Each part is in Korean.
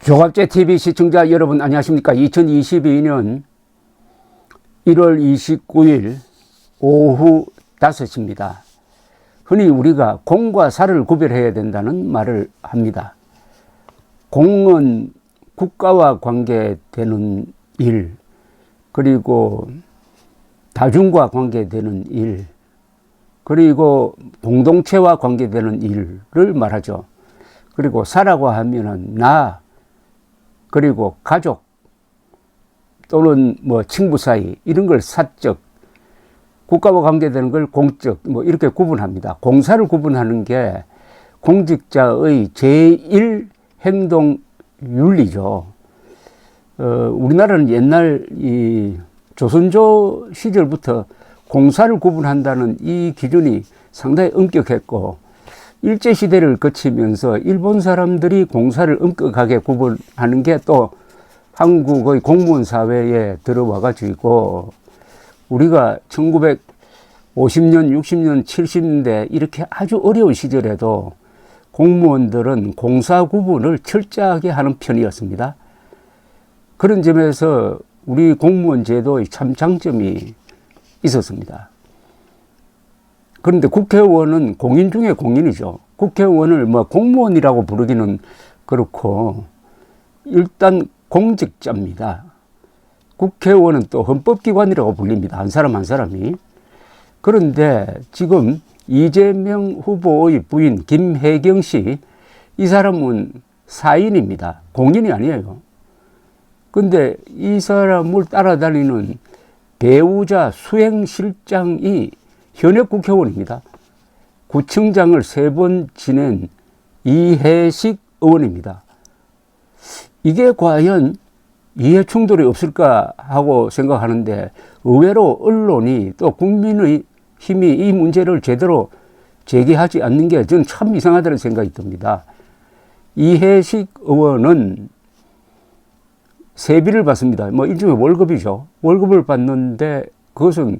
조갑제TV 시청자 여러분 안녕하십니까. 2022년 1월 29일 오후 5시입니다. 흔히 우리가 공과 사를 구별해야 된다는 말을 합니다. 공은 국가와 관계되는 일, 그리고 다중과 관계되는 일, 그리고 공동체와 관계되는 일을 말하죠. 그리고 사라고 하면은 나, 그리고 가족 또는 친구 사이, 이런 걸 사적, 국가와 관계되는 걸 공적, 이렇게 구분합니다. 공사를 구분하는 게 공직자의 제1 행동 윤리죠. 우리나라는 옛날 이 조선조 시절부터 공사를 구분한다는 이 기준이 상당히 엄격했고, 일제시대를 거치면서 일본 사람들이 공사를 엄격하게 구분하는 게 또 한국의 공무원 사회에 들어와 가지고, 우리가 1950년, 60년, 70년대 이렇게 아주 어려운 시절에도 공무원들은 공사 구분을 철저하게 하는 편이었습니다. 그런 점에서 우리 공무원 제도의 참 장점이 있었습니다. 그런데 국회의원은 공인 중에 공인이죠. 국회의원을 공무원이라고 부르기는 그렇고, 일단 공직자입니다. 국회의원은 또 헌법기관이라고 불립니다. 한 사람 한 사람이. 그런데 지금 이재명 후보의 부인 김혜경 씨, 이 사람은 사인입니다. 공인이 아니에요. 근데 이 사람을 따라다니는 배우자 수행실장이 현역 국회의원입니다. 구청장을 3번 지낸 이해식 의원입니다. 이게 과연 이해 충돌이 없을까 하고 생각하는데, 의외로 언론이 또 국민의 힘이 이 문제를 제대로 제기하지 않는 게 저는 참 이상하다는 생각이 듭니다. 이해식 의원은 세비를 받습니다. 일종의 월급이죠. 월급을 받는데 그것은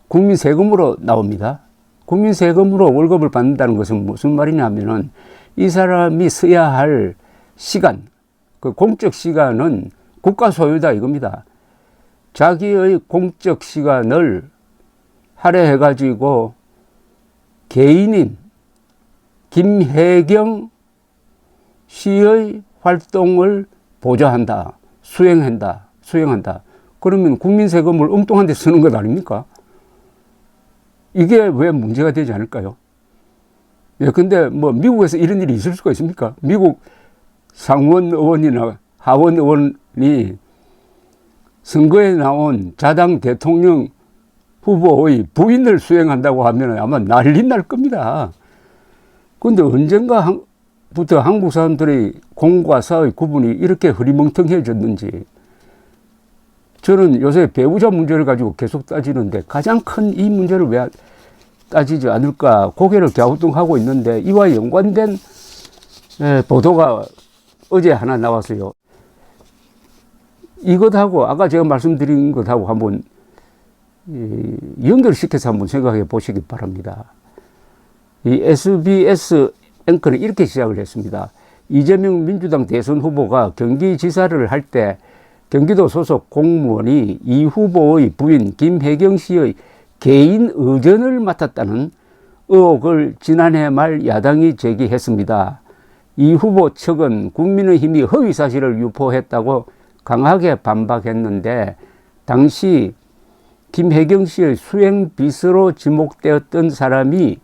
국민 세금으로 나옵니다. 국민 세금으로 월급을 받는다는 것은 무슨 말이냐 하면은, 이 사람이 써야 할 시간, 그 공적 시간은 국가 소유다 이겁니다. 자기의 공적 시간을 할애해 가지고 개인인 김혜경 씨의 활동을 보좌한다, 수행한다. 그러면 국민 세금을 엉뚱한 데 쓰는 것 아닙니까? 이게 왜 문제가 되지 않을까요? 예, 근데 미국에서 이런 일이 있을 수가 있습니까? 미국 상원 의원이나 하원 의원이 선거에 나온 자당 대통령 후보의 부인을 수행한다고 하면 아마 난리 날 겁니다. 그런데 언젠가부터 한국 사람들이 공과 사의 구분이 이렇게 흐리멍텅해졌는지, 저는 요새 배우자 문제를 가지고 계속 따지는데 가장 큰 이 문제를 왜 따지지 않을까 고개를 갸우뚱하고 있는데, 이와 연관된 보도가 어제 하나 나왔어요. 이것하고 아까 제가 말씀드린 것하고 한번 연결시켜서 한번 생각해 보시기 바랍니다. 이 SBS 앵커는 이렇게 시작을 했습니다. 이재명 민주당 대선 후보가 경기지사를 할 때 경기도 소속 공무원이 이 후보의 부인 김혜경 씨의 개인 의전을 맡았다는 의혹을 지난해 말 야당이 제기했습니다. 이 후보 측은 국민의힘이 허위 사실을 유포했다고 강하게 반박했는데, 당시 김혜경 씨의 수행 비서로 지목되었던 사람이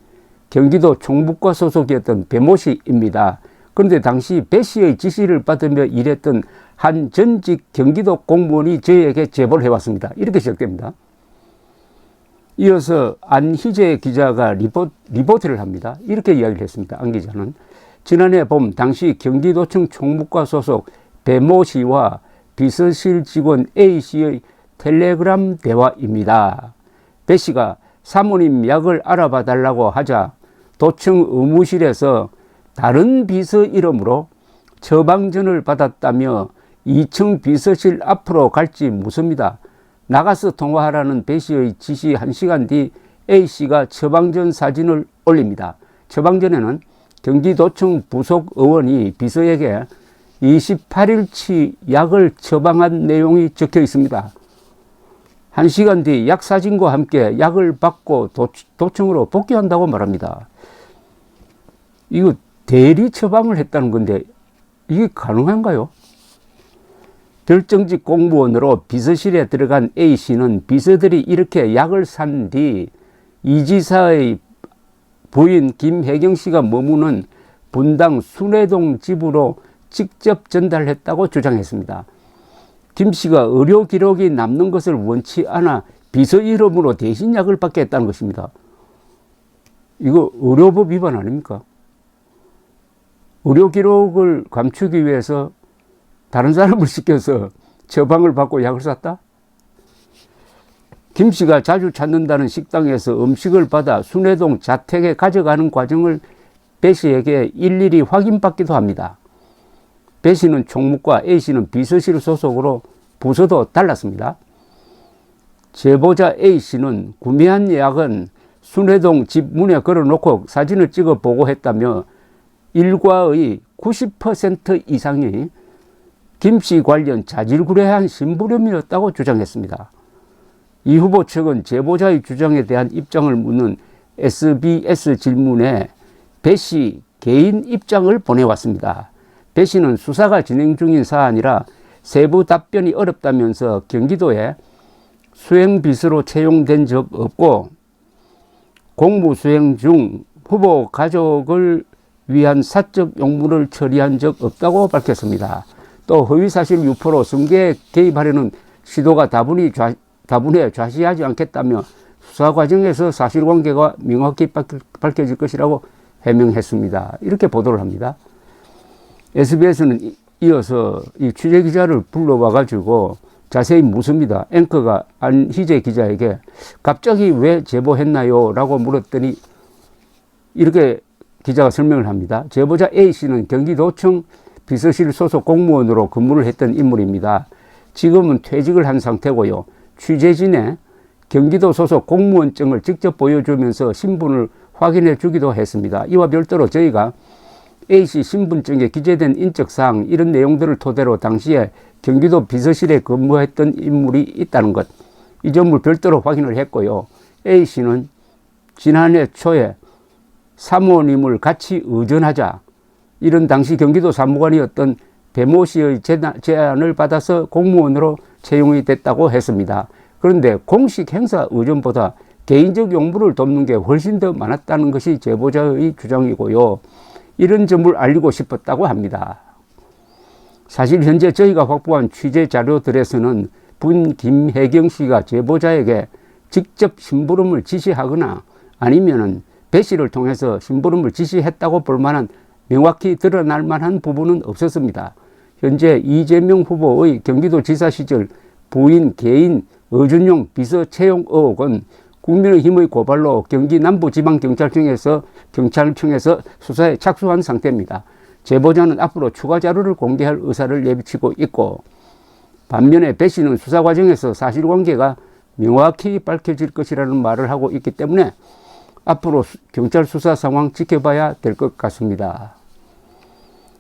경기도 총무과 소속이었던 배모 씨입니다. 그런데 당시 배 씨의 지시를 받으며 일했던 한 전직 경기도 공무원이 저에게 제보를 해왔습니다. 이렇게 시작됩니다. 이어서 안희재 기자가 리포트를 합니다. 이렇게 이야기를 했습니다. 안 기자는 지난해 봄 당시 경기도청 총무과 소속 배모 씨와 비서실 직원 A 씨의 텔레그램 대화입니다. 배 씨가 사모님 약을 알아봐 달라고 하자 도청 의무실에서 다른 비서 이름으로 처방전을 받았다며 2층 비서실 앞으로 갈지 묻습니다. 나가서 통화하라는 배 씨의 지시 1시간 뒤 A 씨가 처방전 사진을 올립니다. 처방전에는 경기도청 부속 의원이 비서에게 28일치 약을 처방한 내용이 적혀 있습니다. 1시간 뒤 약 사진과 함께 약을 받고 도청으로 복귀한다고 말합니다. 이거 대리 처방을 했다는 건데 이게 가능한가요? 별정직 공무원으로 비서실에 들어간 A씨는 비서들이 이렇게 약을 산 뒤 이 지사의 부인 김혜경씨가 머무는 분당 순회동 집으로 직접 전달했다고 주장했습니다. 김씨가 의료 기록이 남는 것을 원치 않아 비서 이름으로 대신 약을 받게 했다는 것입니다. 이거 의료법 위반 아닙니까? 의료 기록을 감추기 위해서 다른 사람을 시켜서 처방을 받고 약을 샀다? 김씨가 자주 찾는다는 식당에서 음식을 받아 순회동 자택에 가져가는 과정을 배씨에게 일일이 확인받기도 합니다. 배씨는 총무과, A씨는 비서실 소속으로 부서도 달랐습니다. 제보자 A씨는 구매한 약은 순회동 집 문에 걸어놓고 사진을 찍어 보고했다며 일과의 90% 이상이 김씨 관련 자질구레한 심부름이었다고 주장했습니다. 이 후보 측은 제보자의 주장에 대한 입장을 묻는 SBS 질문에 배씨 개인 입장을 보내왔습니다. 배씨는 수사가 진행 중인 사안이라 세부 답변이 어렵다면서 경기도에 수행비서로 채용된 적 없고 공무 수행 중 후보 가족을 위한 사적 용무를 처리한 적 없다고 밝혔습니다. 또 허위사실 유포로 선거에 개입하려는 시도가 다분히 좌시하지 않겠다며 수사 과정에서 사실관계가 명확히 밝혀질 것이라고 해명했습니다. 이렇게 보도를 합니다. SBS는 이어서 이 취재기자를 불러와가지고 자세히 묻습니다. 앵커가 안희재 기자에게 갑자기 왜 제보했나요? 라고 물었더니 이렇게 기자가 설명을 합니다. 제보자 A씨는 경기도청 비서실 소속 공무원으로 근무를 했던 인물입니다. 지금은 퇴직을 한 상태고요. 취재진에 경기도 소속 공무원증을 직접 보여주면서 신분을 확인해 주기도 했습니다. 이와 별도로 저희가 A씨 신분증에 기재된 인적사항 이런 내용들을 토대로 당시에 경기도 비서실에 근무했던 인물이 있다는 것, 이 점을 별도로 확인을 했고요. A씨는 지난해 초에 사모님을 같이 의전하자 이런 당시 경기도 사무관이었던 배모 씨의 제안을 받아서 공무원으로 채용이 됐다고 했습니다. 그런데 공식 행사 의전보다 개인적 용무를 돕는 게 훨씬 더 많았다는 것이 제보자의 주장이고요. 이런 점을 알리고 싶었다고 합니다. 사실 현재 저희가 확보한 취재 자료들에서는 분 김혜경 씨가 제보자에게 직접 심부름을 지시하거나 아니면은 배 씨를 통해서 심부름을 지시했다고 볼 만한 명확히 드러날 만한 부분은 없었습니다. 현재 이재명 후보의 경기도지사 시절 부인 개인 의준용 비서 채용 의혹은 국민의힘의 고발로 경기 남부지방경찰청에서 수사에 착수한 상태입니다. 제보자는 앞으로 추가 자료를 공개할 의사를 내비치고 있고 반면에 배 씨는 수사 과정에서 사실관계가 명확히 밝혀질 것이라는 말을 하고 있기 때문에 앞으로 경찰 수사 상황 지켜봐야 될 것 같습니다.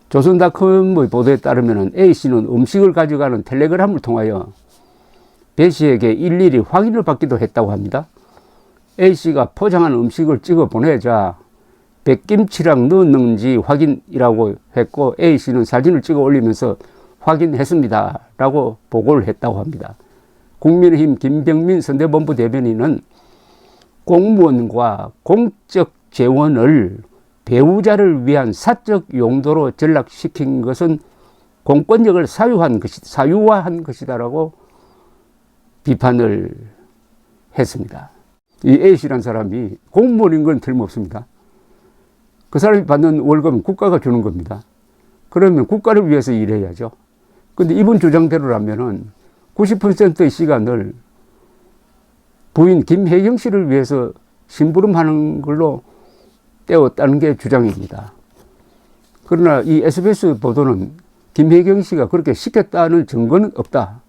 조선닷컴의 보도에 따르면 A씨는 음식을 가져가는 텔레그램을 통하여 배 씨에게 일일이 확인을 받기도 했다고 합니다. A씨가 포장한 음식을 찍어 보내자 백김치랑 넣었는지 확인이라고 했고 A씨는 사진을 찍어 올리면서 확인했습니다 라고 보고를 했다고 합니다. 국민의힘 김병민 선대본부 대변인은 공무원과 공적 재원을 배우자를 위한 사적 용도로 전락시킨 것은 공권력을 사유화한 것이다라고 비판을 했습니다. 이 A씨라는 사람이 공무원인 건 틀림없습니다. 그 사람이 받는 월급은 국가가 주는 겁니다. 그러면 국가를 위해서 일해야죠. 근데 이분 주장대로라면은 90%의 시간을 부인 김혜경 씨를 위해서 심부름하는 걸로 때웠다는 게 주장입니다. 그러나 이 SBS 보도는 김혜경 씨가 그렇게 시켰다는 증거는 없다.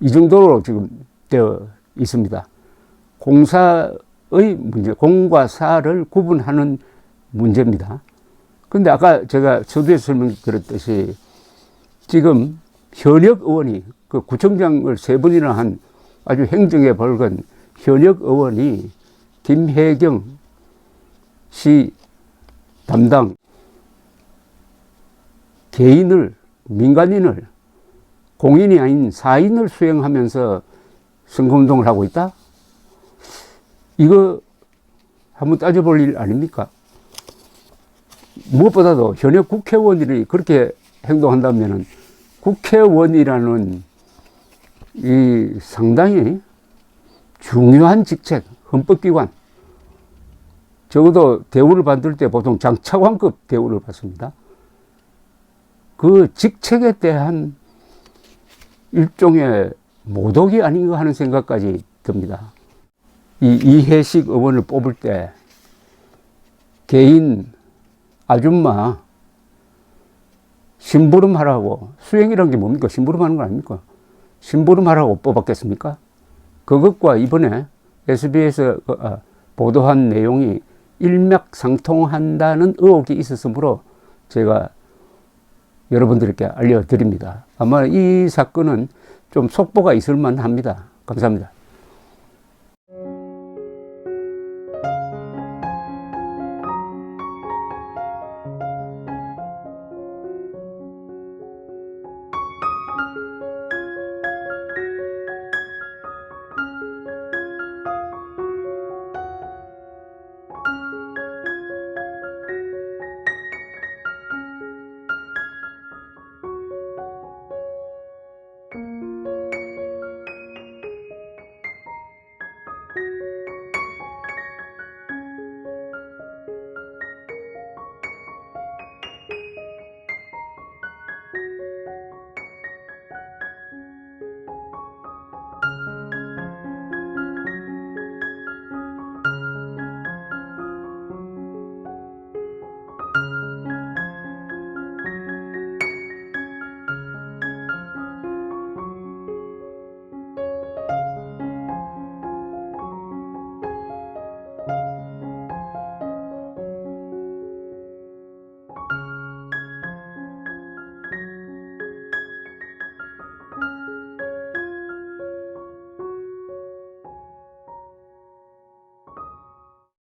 이 정도로 지금 되어 있습니다. 공사의 문제, 공과 사를 구분하는 문제입니다. 근데 아까 제가 서두에서 설명드렸듯이 지금 현역 의원이 그 구청장을 3번이나 한 아주 행정에 벌건 현역 의원이 김혜경 시 담당 개인을, 민간인을, 공인이 아닌 사인을 수행하면서 선거운동을 하고 있다? 이거 한번 따져볼 일 아닙니까? 무엇보다도 현역 국회의원들이 그렇게 행동한다면 국회의원이라는 이 상당히 중요한 직책, 헌법기관, 적어도 대우를 받을 때 보통 장차관급 대우를 받습니다. 그 직책에 대한 일종의 모독이 아닌가 하는 생각까지 듭니다. 이 이해식 의원을 뽑을 때 개인 아줌마 심부름하라고, 수행이란 게 뭡니까? 심부름하는 거 아닙니까? 심부름하라고 뽑았겠습니까? 그것과 이번에 SBS 보도한 내용이 일맥상통한다는 의혹이 있었으므로 제가 여러분들께 알려드립니다. 아마 이 사건은 좀 속보가 있을 만합니다. 감사합니다.